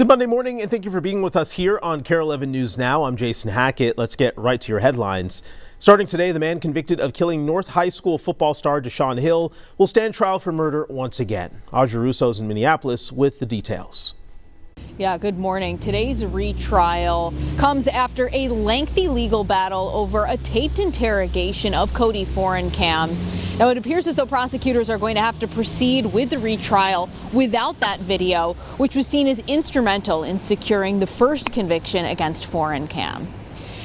Good Monday morning, and thank you for being with us here on KARE 11 News Now. I'm Jason Hackett. Let's get right to your headlines. Starting today, the man convicted of killing North High School football star Deshaun Hill will stand trial for murder once again. Audrey Russo's in Minneapolis with the details. Yeah, good morning. Today's retrial comes after a lengthy legal battle over a taped interrogation of Cody Forencamp. Now, it appears as though prosecutors are going to have to proceed with the retrial without that video, which was seen as instrumental in securing the first conviction against Forencamp.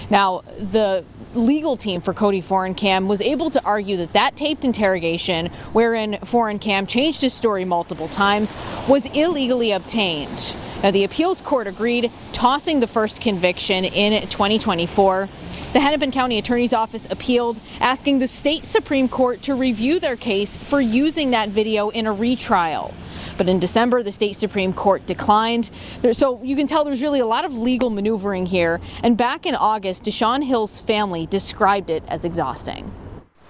Now, the legal team for Cody Forencamp was able to argue that that taped interrogation, wherein Forencamp changed his story multiple times, was illegally obtained. Now, the appeals court agreed, tossing the first conviction in 2024. The Hennepin County Attorney's Office appealed, asking the state Supreme Court to review their case for using that video in a retrial. But in December, the state Supreme Court declined. So you can tell there's really a lot of legal maneuvering here. And back in August, Deshaun Hill's family described it as exhausting.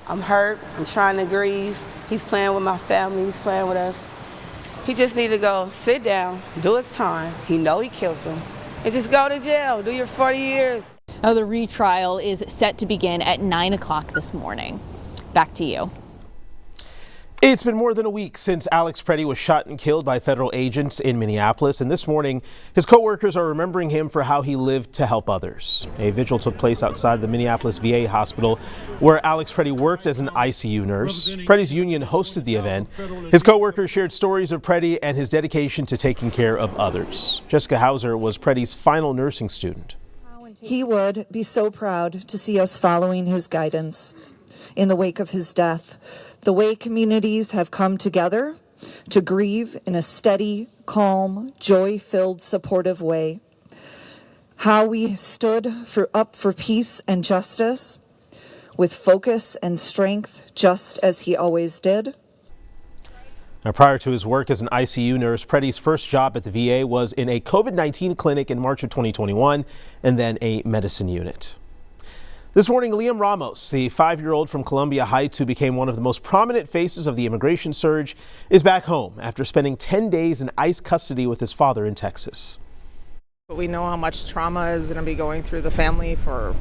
I'm hurt. I'm trying to grieve. He's playing with my family. He's playing with us. He just needs to go sit down, do his time. He know he killed him. And just go to jail. Do your 40 years. Now, the retrial is set to begin at 9 o'clock this morning. Back to you. It's been more than a week since Alex Preddy was shot and killed by federal agents in Minneapolis, and this morning his co-workers are remembering him for how he lived to help others. A vigil took place outside the Minneapolis VA hospital where Alex Preddy worked as an ICU nurse. Preddy's union hosted the event. His co-workers shared stories of Preddy and his dedication to taking care of others. Jessica Hauser was Preddy's final nursing student. He would be so proud to see us following his guidance in the wake of his death. The way communities have come together to grieve in a steady, calm, joy-filled, supportive way. How we stood up for peace and justice with focus and strength, just as he always did. Now, prior to his work as an ICU nurse, Preddy's first job at the VA was in a COVID-19 clinic in March of 2021 and then a medicine unit. This morning, Liam Ramos, the 5-year-old from Columbia Heights who became one of the most prominent faces of the immigration surge, is back home after spending 10 days in ICE custody with his father in Texas. We know how much trauma is going to be going through the family for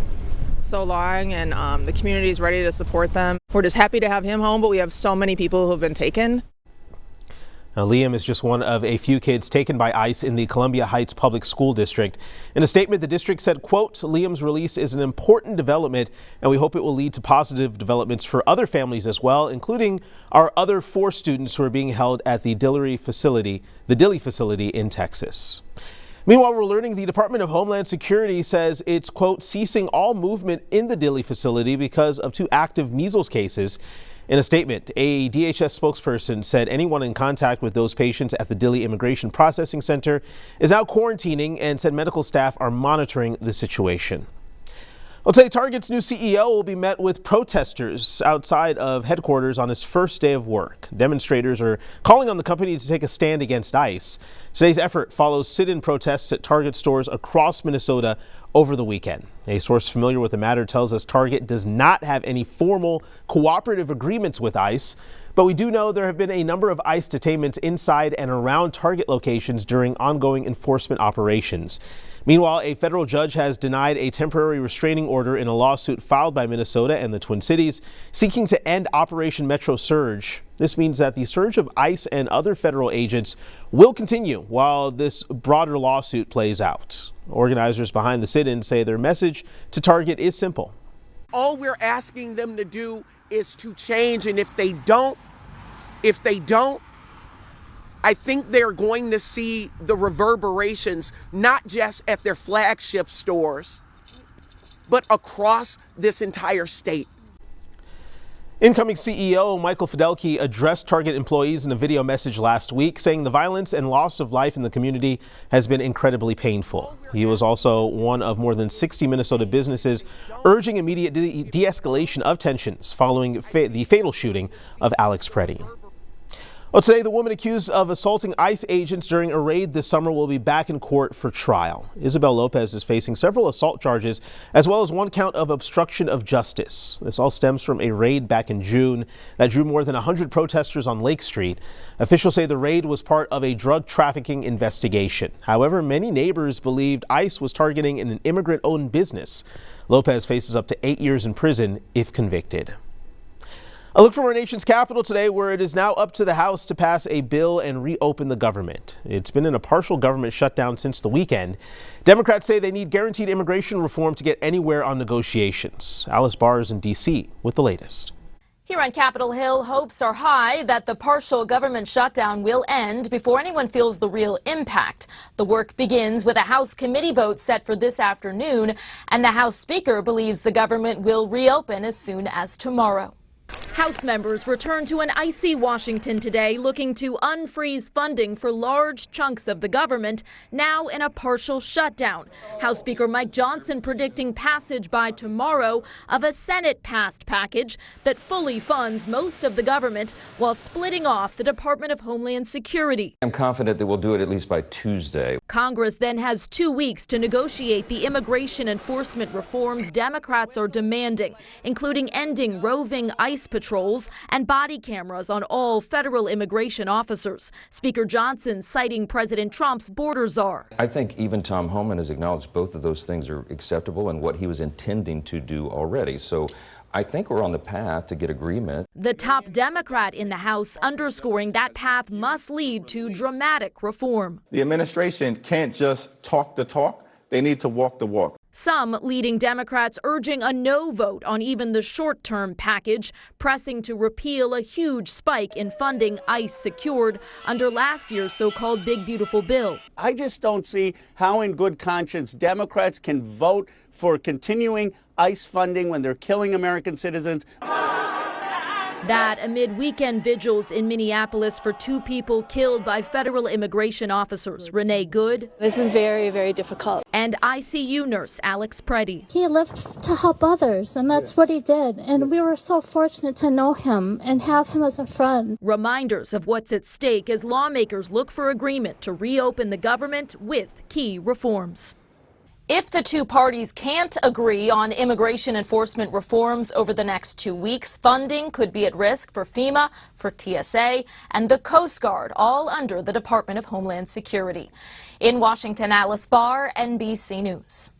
so long, and the community is ready to support them. We're just happy to have him home, but we have so many people who have been taken. Now, Liam is just one of a few kids taken by ICE in the Columbia Heights Public School District. In a statement, the district said, quote, Liam's release is an important development, and we hope it will lead to positive developments for other families as well, including our other 4 students who are being held at the Dilley facility in Texas. Meanwhile, we're learning the Department of Homeland Security says it's, quote, ceasing all movement in the Dilley facility because of 2 active measles cases. In a statement, a DHS spokesperson said anyone in contact with those patients at the Dilley Immigration Processing Center is now quarantining and said medical staff are monitoring the situation. Well, today, Target's new CEO will be met with protesters outside of headquarters on his first day of work. Demonstrators are calling on the company to take a stand against ICE. Today's effort follows sit-in protests at Target stores across Minnesota over the weekend. A source familiar with the matter tells us Target does not have any formal cooperative agreements with ICE, but we do know there have been a number of ICE detainments inside and around Target locations during ongoing enforcement operations. Meanwhile, a federal judge has denied a temporary restraining order in a lawsuit filed by Minnesota and the Twin Cities seeking to end Operation Metro Surge. This means that the surge of ICE and other federal agents will continue while this broader lawsuit plays out. Organizers behind the sit-in say their message to Target is simple. All we're asking them to do is to change, and if they don't, I think they're going to see the reverberations, not just at their flagship stores, but across this entire state. Incoming CEO Michael Fidelki addressed Target employees in a video message last week, saying the violence and loss of life in the community has been incredibly painful. He was also one of more than 60 Minnesota businesses urging immediate de-escalation of tensions following the fatal shooting of Alex Preddy. Well, today, the woman accused of assaulting ICE agents during a raid this summer will be back in court for trial. Isabel Lopez is facing several assault charges, as well as one count of obstruction of justice. This all stems from a raid back in June that drew more than 100 protesters on Lake Street. Officials say the raid was part of a drug trafficking investigation. However, many neighbors believed ICE was targeting an immigrant-owned business. Lopez faces up to 8 years in prison if convicted. A look from our nation's capital today, where it is now up to the House to pass a bill and reopen the government. It's been in a partial government shutdown since the weekend. Democrats say they need guaranteed immigration reform to get anywhere on negotiations. Alice Barr is in D.C. with the latest. Here on Capitol Hill, hopes are high that the partial government shutdown will end before anyone feels the real impact. The work begins with a House committee vote set for this afternoon, and the House Speaker believes the government will reopen as soon as tomorrow. House members returned to an icy Washington today looking to unfreeze funding for large chunks of the government, now in a partial shutdown. House Speaker Mike Johnson predicting passage by tomorrow of a Senate-passed package that fully funds most of the government while splitting off the Department of Homeland Security. I'm confident that we'll do it at least by Tuesday. Congress then has 2 weeks to negotiate the immigration enforcement reforms Democrats are demanding, including ending roving ICE patrols and body cameras on all federal immigration officers. Speaker Johnson citing President Trump's border czar. I think even Tom Homan has acknowledged both of those things are acceptable and what he was intending to do already. So I think we're on the path to get agreement. The top Democrat in the House underscoring that path must lead to dramatic reform. The administration can't just talk the talk. They need to walk the walk. Some leading Democrats urging a no vote on even the short-term package, pressing to repeal a huge spike in funding ICE secured under last year's so-called Big Beautiful Bill. I just don't see how in good conscience Democrats can vote for continuing ICE funding when they're killing American citizens. That amid weekend vigils in Minneapolis for 2 people killed by federal immigration officers, Renee Good. It's been very, very difficult. And ICU nurse Alex Preddy. He lived to help others, and that's what he did. And we were so fortunate to know him and have him as a friend. Reminders of what's at stake as lawmakers look for agreement to reopen the government with key reforms. If the 2 parties can't agree on immigration enforcement reforms over the next 2 weeks, funding could be at risk for FEMA, for TSA, and the Coast Guard, all under the Department of Homeland Security. In Washington, Alice Barr, NBC News.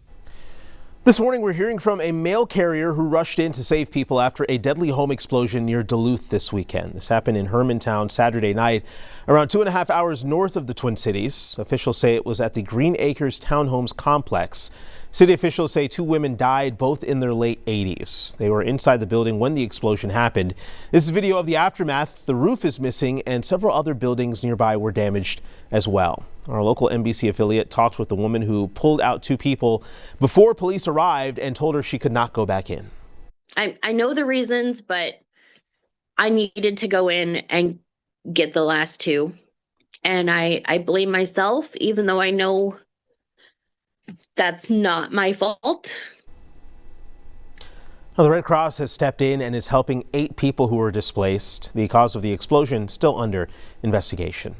This morning, we're hearing from a mail carrier who rushed in to save people after a deadly home explosion near Duluth this weekend. This happened in Hermantown Saturday night, around 2.5 hours north of the Twin Cities. Officials say it was at the Green Acres Townhomes complex. City officials say 2 women died, both in their late 80s. They were inside the building when the explosion happened. This is video of the aftermath. The roof is missing and several other buildings nearby were damaged as well. Our local NBC affiliate talked with the woman who pulled out 2 people before police arrived and told her she could not go back in. I know the reasons, but I needed to go in and get the last 2. And I blame myself, even though I know that's not my fault. Well, the Red Cross has stepped in and is helping 8 people who were displaced. The cause of the explosion still under investigation.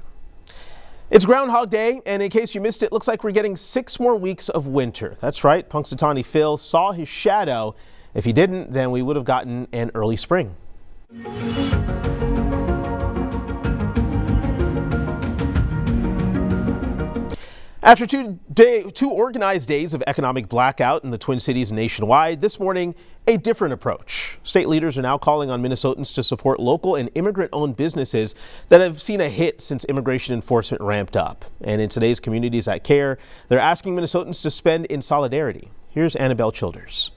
It's Groundhog Day, and in case you missed it, looks like we're getting 6 more weeks of winter. That's right, Punxsutawney Phil saw his shadow. If he didn't, then we would have gotten an early spring. After 2 organized days of economic blackout in the Twin Cities nationwide, this morning, a different approach. State leaders are now calling on Minnesotans to support local and immigrant-owned businesses that have seen a hit since immigration enforcement ramped up. And in today's Communities That Care, they're asking Minnesotans to spend in solidarity. Here's Annabelle Childers.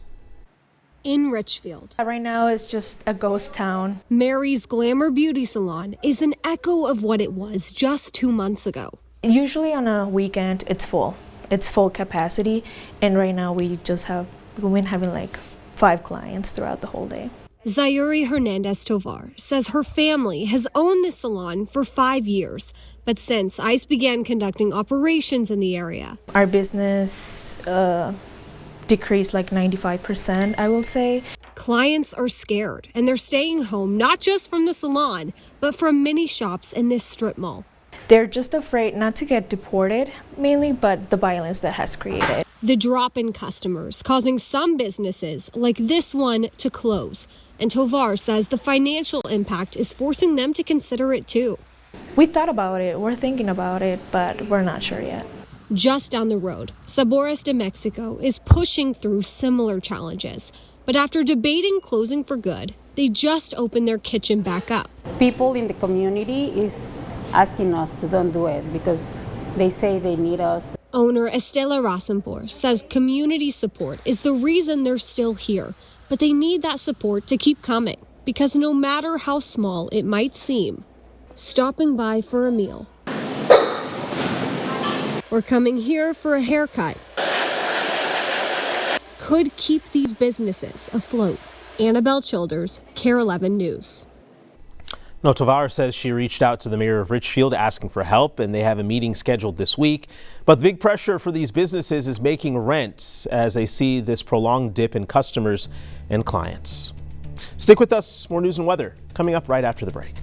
In Richfield. Right now it's just a ghost town. Mary's Glamour Beauty Salon is an echo of what it was just 2 months ago. Usually on a weekend it's full. It's full capacity, and right now we've been having like 5 clients throughout the whole day. Zayuri Hernandez Tovar says her family has owned this salon for 5 years, but since ICE began conducting operations in the area, our business decreased like 95%, I will say. Clients are scared, and they're staying home not just from the salon, but from many shops in this strip mall. They're just afraid not to get deported, mainly, but the violence that has created. The drop in customers causing some businesses, like this one, to close. And Tovar says the financial impact is forcing them to consider it too. We thought about it, we're thinking about it, but we're not sure yet. Just down the road, Sabores de Mexico is pushing through similar challenges. But after debating closing for good, they just opened their kitchen back up. People in the community is asking us to don't do it because they say they need us. Owner Estela Rasenbor says community support is the reason they're still here, but they need that support to keep coming because no matter how small it might seem, stopping by for a meal or coming here for a haircut could keep these businesses afloat. Annabelle Childers, KARE 11 News. No, Tovar says she reached out to the mayor of Richfield asking for help, and they have a meeting scheduled this week. But the big pressure for these businesses is making rents as they see this prolonged dip in customers and clients. Stick with us. More news and weather coming up right after the break.